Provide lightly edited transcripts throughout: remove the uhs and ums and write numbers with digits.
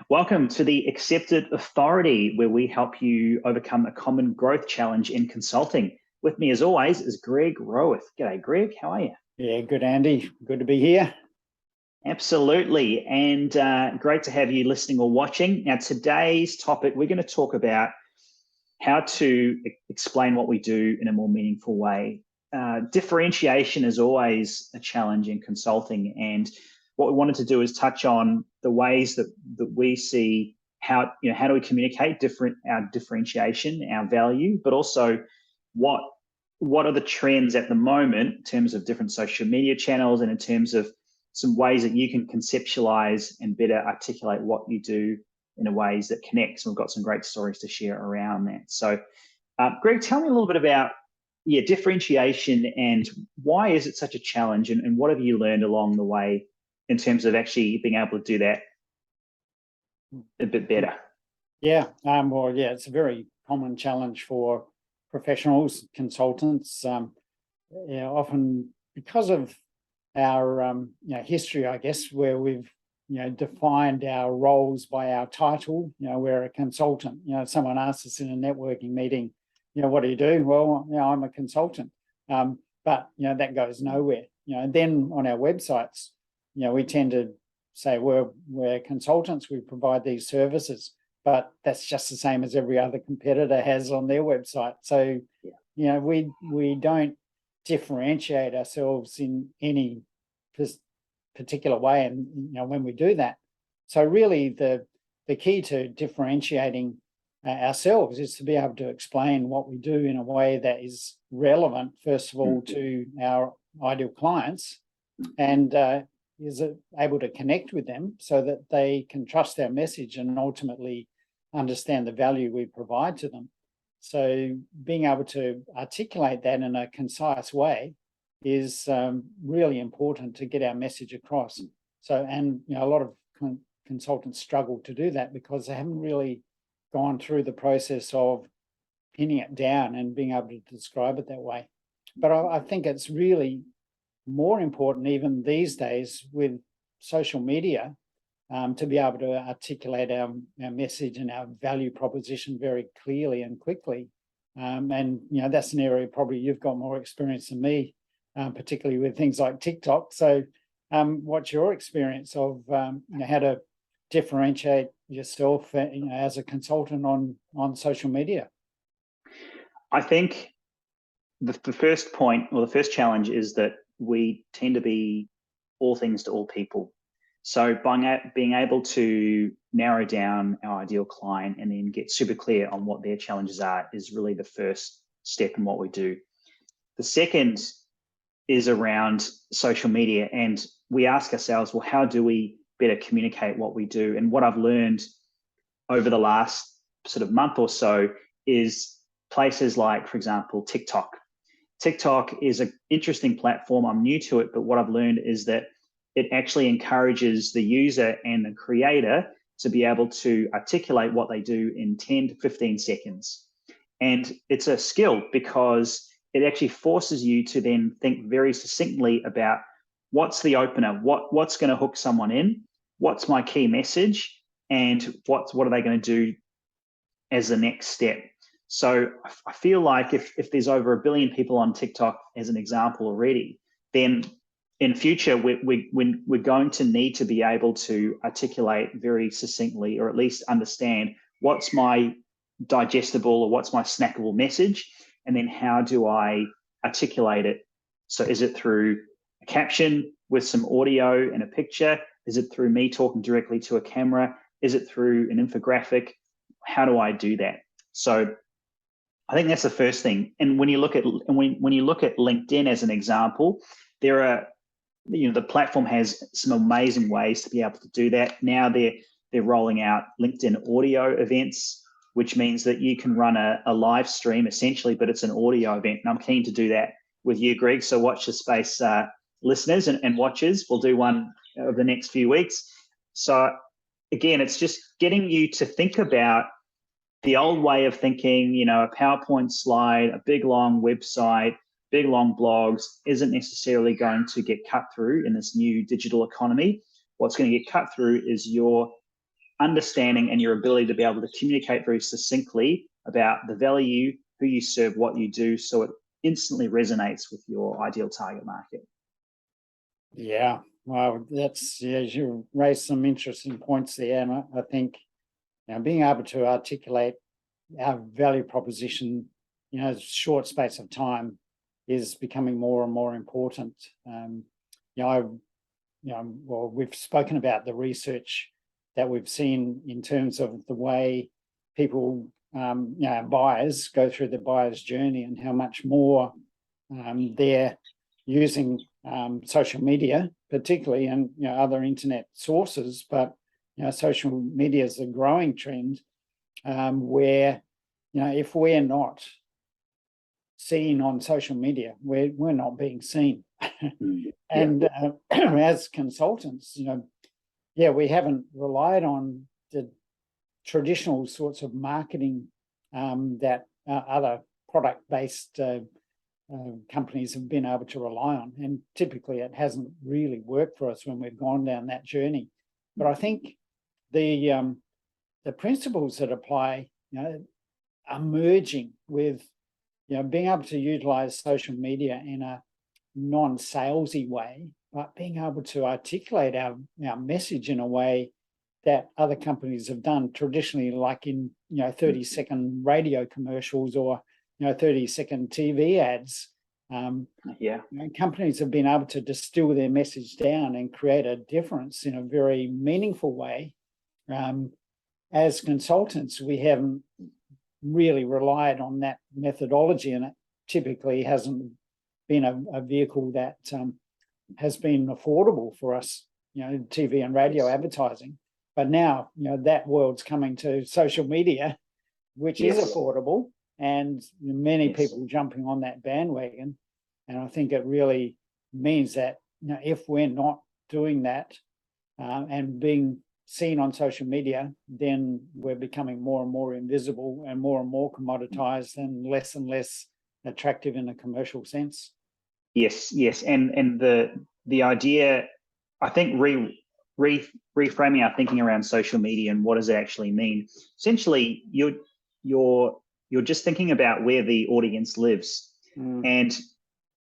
Welcome to the Accepted Authority, where we help you overcome a common growth challenge in consulting. With me, as always, is Greg Rowith. G'day, Greg. How are you? Yeah, good, Andy. Good to be here. Absolutely. And great to have you listening or watching. Now, today's topic, we're going to talk about how to explain what we do in a more meaningful way. Differentiation is always a challenge in consulting, and what we wanted to do is touch on the ways that we see how do we communicate our differentiation, our value, but also what are the trends at the moment in terms of different social media channels and in terms of some ways that you can conceptualize and better articulate what you do in a ways that connects. And we've got some great stories to share around that. So, Greg, tell me a little bit about differentiation and why is it such a challenge, and what have you learned along the way in terms of actually being able to do that a bit better? Yeah, it's a very common challenge for professionals, consultants. Often because of our history, I guess, where we've defined our roles by our title. We're a consultant. If someone asks us in a networking meeting, what do you do? Well, I'm a consultant. But that goes nowhere. Then on our websites, we tend to say we're consultants. We provide these services, but that's just the same as every other competitor has on their website. So we don't differentiate ourselves in any particular way, and when we do that. So really the key to differentiating ourselves is to be able to explain what we do in a way that is relevant, first of all, to our ideal clients, and is able to connect with them so that they can trust our message and ultimately understand the value we provide to them. So being able to articulate that in a concise way is really important to get our message across. So, and a lot of consultants struggle to do that because they haven't really gone through the process of pinning it down and being able to describe it that way. But I think it's really more important even these days with social media to be able to articulate our message and our value proposition very clearly and quickly. And that's an area probably you've got more experience than me, particularly with things like TikTok. So what's your experience of how to differentiate yourself as a consultant on social media? I think the first point, or the first challenge, is that we tend to be all things to all people. So by being able to narrow down our ideal client and then get super clear on what their challenges are is really the first step in what we do. The second is around social media, and we ask ourselves, well, how do we better communicate what we do? And what I've learned over the last sort of month or so is places like, for example, TikTok. TikTok is an interesting platform. I'm new to it, but what I've learned is that it actually encourages the user and the creator to be able to articulate what they do in 10 to 15 seconds. And it's a skill because it actually forces you to then think very succinctly about what's the opener, what's going to hook someone in, what's my key message, and what are they going to do as the next step. So I feel like if there's over 1 billion people on TikTok, as an example already, then in future, we're going to need to be able to articulate very succinctly, or at least understand what's my digestible or what's my snackable message, and then how do I articulate it? So is it through a caption with some audio and a picture? Is it through me talking directly to a camera? Is it through an infographic? How do I do that? So I think that's the first thing. And when you look at LinkedIn as an example, there are the platform has some amazing ways to be able to do that. Now they're rolling out LinkedIn audio events, which means that you can run a live stream essentially, but it's an audio event. And I'm keen to do that with you, Greg. So watch the space, listeners and watchers. We'll do one over the next few weeks. So again, it's just getting you to think about the old way of thinking, a PowerPoint slide, a big long website, big long blogs isn't necessarily going to get cut through in this new digital economy. What's going to get cut through is your understanding and your ability to be able to communicate very succinctly about the value, who you serve, what you do, so it instantly resonates with your ideal target market. Yeah, well, you raised some interesting points there, and I think being able to articulate our value proposition, a short space of time, is becoming more and more important. Well, we've spoken about the research that we've seen in terms of the way people, buyers go through the buyer's journey, and how much more they're using social media, particularly, and other internet sources. But social media is a growing trend, where if we're not seen on social media, we're not being seen. And as consultants, we haven't relied on the traditional sorts of marketing that other product-based companies have been able to rely on, and typically it hasn't really worked for us when we've gone down that journey. But I think the principles that apply, are merging with being able to utilize social media in a non-salesy way, but being able to articulate our message in a way that other companies have done traditionally, like in 30-second radio commercials or 30-second TV ads. Companies have been able to distill their message down and create a difference in a very meaningful way. As consultants, we haven't really relied on that methodology, and it typically hasn't been a vehicle that has been affordable for us, TV and radio advertising. But now, that world's coming to social media, which is affordable, and many people jumping on that bandwagon. And I think it really means that if we're not doing that and being seen on social media, then we're becoming more and more invisible and more commoditized and less attractive in a commercial sense. Yes, and the idea, I think, reframing our thinking around social media and what does it actually mean. Essentially, you're just thinking about where the audience lives. And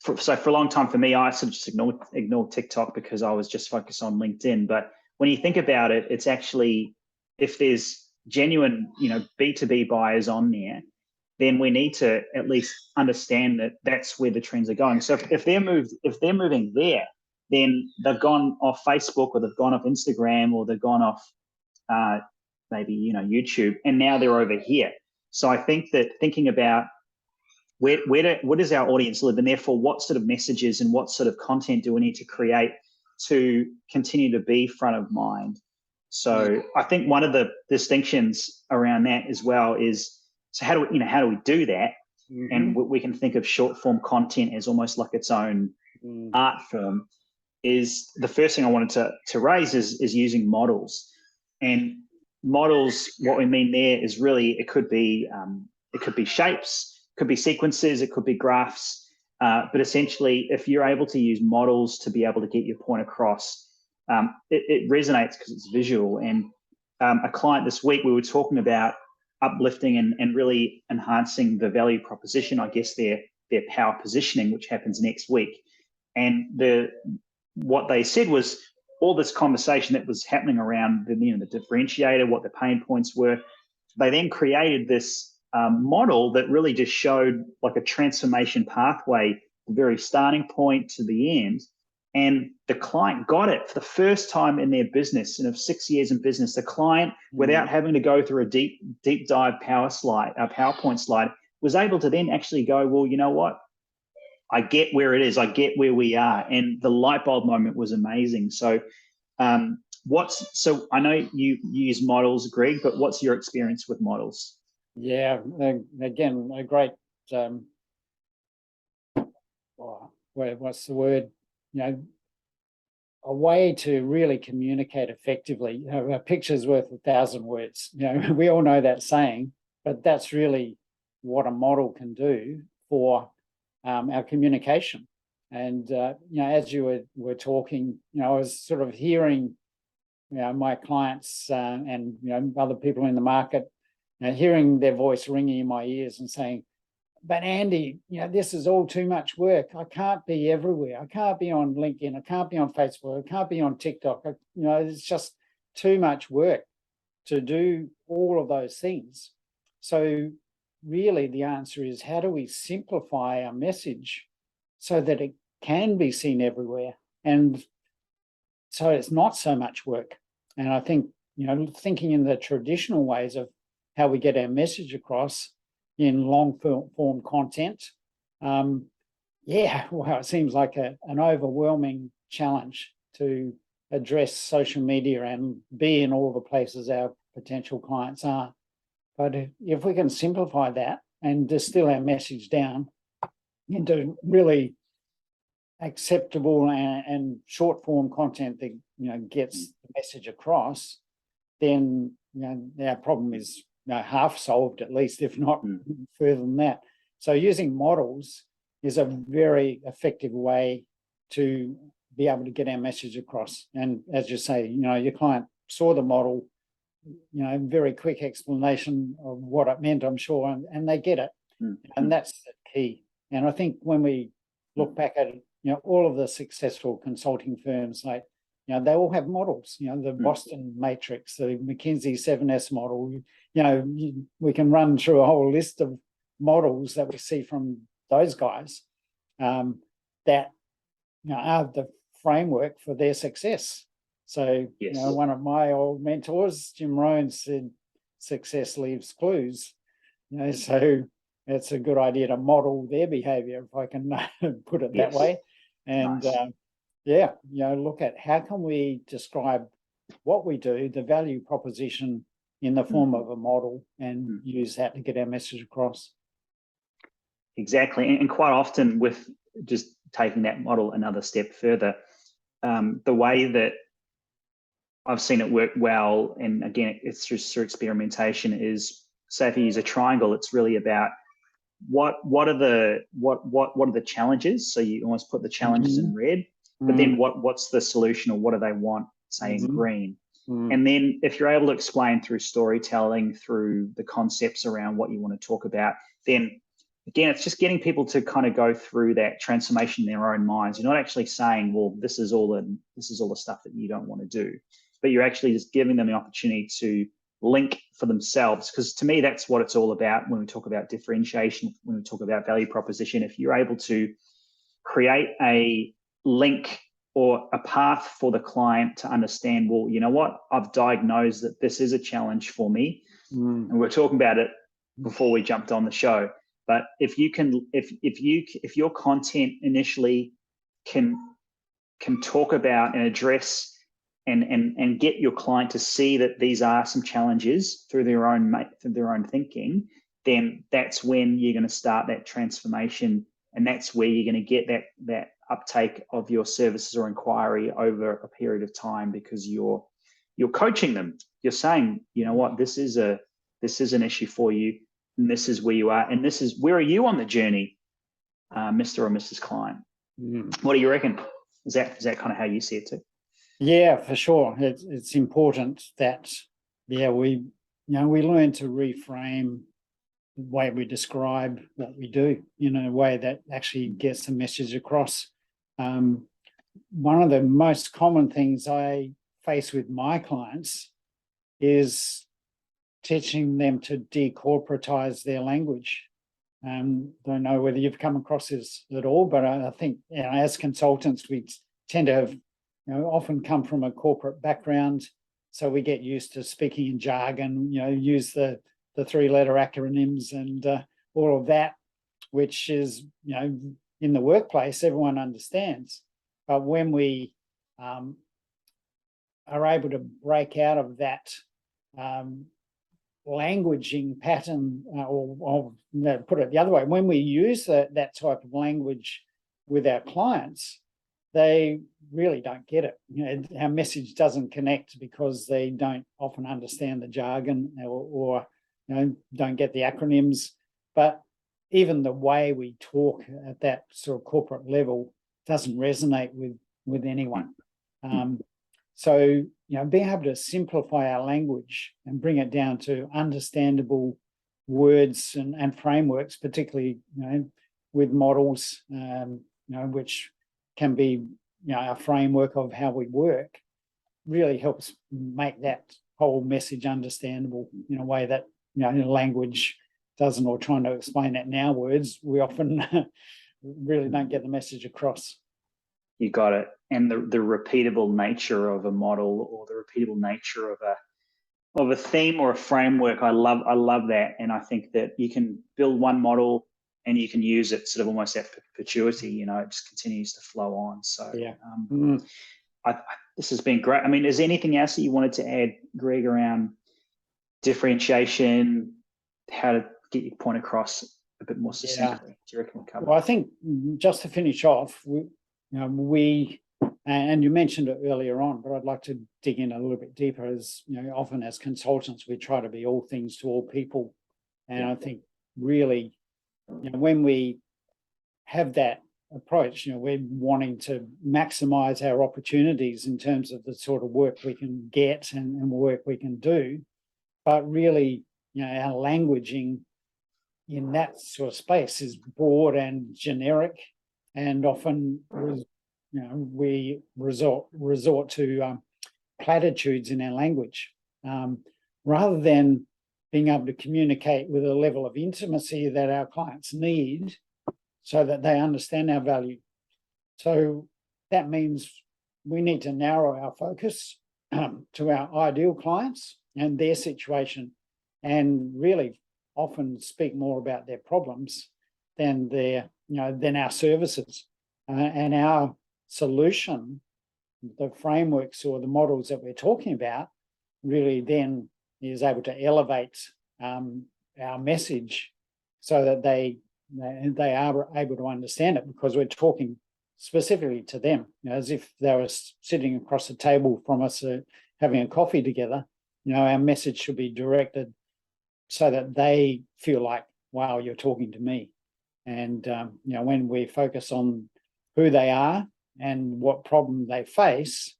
for a long time for me, I sort of just ignored TikTok because I was just focused on LinkedIn. But when you think about it, it's actually, if there's genuine, B2B buyers on there, then we need to at least understand that that's where the trends are going. So if they're moving there, then they've gone off Facebook, or they've gone off Instagram, or they've gone off maybe YouTube, and now they're over here. So I think that thinking about where does our audience live, and therefore what sort of messages and what sort of content do we need to create to continue to be front of mind. So I think one of the distinctions around that as well is, so how do we do that? And we can think of short form content as almost like its own art form. Is the first thing I wanted to raise is using models. And models, what we mean there is really, it could be shapes, could be sequences, it could be graphs, but essentially, if you're able to use models to be able to get your point across, it resonates because it's visual. And a client this week, we were talking about uplifting and really enhancing the value proposition, I guess their power positioning, which happens next week. And what they said was, all this conversation that was happening around the differentiator, what the pain points were, they then created this model that really just showed like a transformation pathway, the very starting point to the end. And the client got it for the first time in their business. And of 6 years in business, the client, without having to go through a deep dive PowerPoint slide, was able to then actually go, well, you know what? I get where it is. I get where we are. And the light bulb moment was amazing. So so I know you use models, Greg, but what's your experience with models? Yeah, again, a great, what's the word? A way to really communicate effectively. A picture's worth 1,000 words. We all know that saying, but that's really what a model can do for our communication. And as you were talking, I was sort of hearing my clients and other people in the market, hearing their voice ringing in my ears and saying, "But Andy, this is all too much work. I can't be everywhere. I can't be on LinkedIn. I can't be on Facebook. I can't be on TikTok. It's just too much work to do all of those things." So really the answer is, how do we simplify our message so that it can be seen everywhere? And so it's not so much work. And I think, thinking in the traditional ways of how we get our message across in long form content, it seems like an overwhelming challenge to address social media and be in all the places our potential clients are. But if we can simplify that and distill our message down into really acceptable and short form content that gets the message across, then our problem is half solved, at least, if not further than that. So using models is a very effective way to be able to get our message across. And as you say, your client saw the model, very quick explanation of what it meant, I'm sure, and they get it. And that's the key. And I think when we look back at all of the successful consulting firms, like, they all have models, the Boston Matrix, the McKinsey 7S model. We can run through a whole list of models that we see from those guys that are the framework for their success. So, yes. One of my old mentors, Jim Rohn, said, "Success leaves clues." So it's a good idea to model their behavior, if I can put it that way. And nice. Look at how can we describe what we do, the value proposition, in the form of a model, and use that to get our message across. Exactly. And quite often, with just taking that model another step further, the way that I've seen it work well, and again, it's through experimentation, is, say if you use a triangle, it's really about what are the challenges. So you almost put the challenges in red, but then what's the solution, or what do they want, say in green. And then if you're able to explain through storytelling, through the concepts around what you want to talk about, then again, it's just getting people to kind of go through that transformation in their own minds. You're not actually saying, well, this is all the stuff that you don't want to do, but you're actually just giving them the opportunity to link for themselves. Because to me, that's what it's all about when we talk about differentiation, when we talk about value proposition. If you're able to create a link or a path for the client to understand, well, you know what, I've diagnosed that this is a challenge for me. And we were talking about it before we jumped on the show. But if you can, if your content initially can talk about and address and get your client to see that these are some challenges through their own thinking, then that's when you're going to start that transformation, and that's where you're going to get that uptake of your services or inquiry over a period of time, because you're coaching them. You're saying, you know what, this is an issue for you, and this is where you are, and this is where are you on the journey, Mr. or Mrs. Client. What do you reckon? Is that kind of how you see it too? Yeah, for sure. It's important that we learn to reframe the way we describe what we do in a way that actually gets the message across. One of the most common things I face with my clients is teaching them to decorporatize their language. Don't know whether you've come across this at all, but I think as consultants, we tend to have often come from a corporate background, so we get used to speaking in jargon, use the three-letter acronyms and all of that, which is, in the workplace, everyone understands. But when we are able to break out of that languaging pattern, or put it the other way, when we use that type of language with our clients, they really don't get it. Our message doesn't connect because they don't often understand the jargon or don't get the acronyms. But even the way we talk at that sort of corporate level doesn't resonate with anyone. So, being able to simplify our language and bring it down to understandable words and frameworks, particularly, with models, which can be, a framework of how we work, really helps make that whole message understandable in a way that, language doesn't, or trying to explain it in our words, we often really don't get the message across. You got it. And the repeatable nature of a model, or the repeatable nature of a theme or a framework, I love that. And I think that you can build one model and you can use it sort of almost at perpetuity. It just continues to flow on. So Yeah. This has been great. I mean, is there anything else that you wanted to add, Greg, around differentiation, how to get your point across a bit more succinctly? Do you reckon we'll cover? Well, I think just to finish off, we and you mentioned it earlier on, but I'd like to dig in a little bit deeper. As often as consultants, we try to be all things to all people, and I think really, when we have that approach, we're wanting to maximize our opportunities in terms of the sort of work we can get and work we can do, but really, our languaging in that sort of space is broad and generic, and often we resort to platitudes in our language, rather than being able to communicate with a level of intimacy that our clients need so that they understand our value. So that means we need to narrow our focus to our ideal clients and their situation, and really often speak more about their problems than than our services. And our solution, the frameworks or the models that we're talking about, really then is able to elevate our message so that they are able to understand it, because we're talking specifically to them, as if they were sitting across the table from us, having a coffee together. Our message should be directed so that they feel like, wow, you're talking to me. And when we focus on who they are and what problem they face,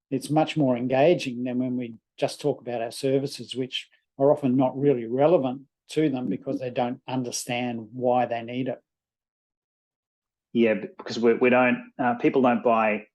it's much more engaging than when we just talk about our services, which are often not really relevant to them because they don't understand why they need it. Yeah, because we don't, people don't buy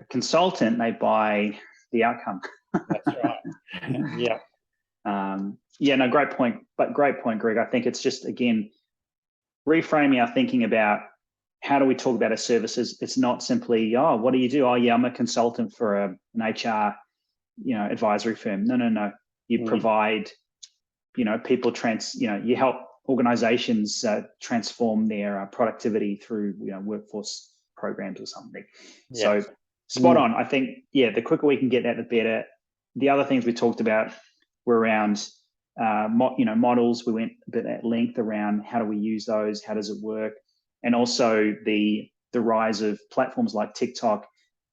a consultant, they buy the outcome. That's right. Yeah. No, great point. But great point, Greg. I think it's just, again, reframing our thinking about how do we talk about our services. It's not simply, what do you do? I'm a consultant for an HR, advisory firm. No. You provide, people you help organizations transform their productivity through, workforce programs or something. Yeah. So spot on. I think, the quicker we can get that, the better. The other things we talked about were around, models. We went a bit at length around how do we use those, how does it work, and also the rise of platforms like TikTok.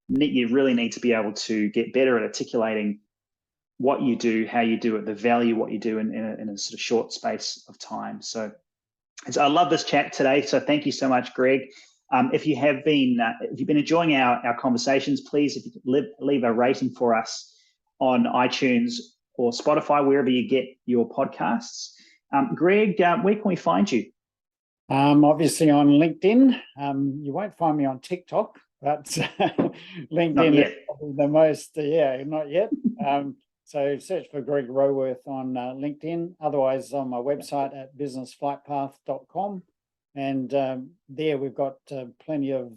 You really need to be able to get better at articulating what you do, how you do it, the value what you do in a sort of short space of time. So I love this chat today. So thank you so much, Greg. If you've been enjoying our conversations, please, if you could leave a rating for us on iTunes or Spotify, wherever you get your podcasts. Greg, where can we find you? Obviously on LinkedIn. You won't find me on TikTok, but LinkedIn is probably the most, not yet. So search for Greg Roworth on LinkedIn. Otherwise, on my website at businessflightpath.com. And there we've got plenty of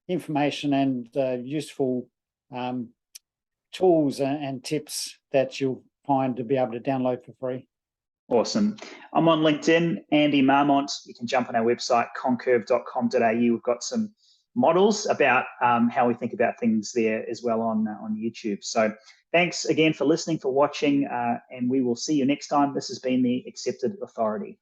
information and useful tools and tips that you'll find to be able to download for free. Awesome. I'm on LinkedIn, Andy Marmont. You can jump on our website, concurve.com.au. We've got some models about how we think about things there as well on YouTube. So thanks again for listening, for watching, and we will see you next time. This has been the Accepted Authority.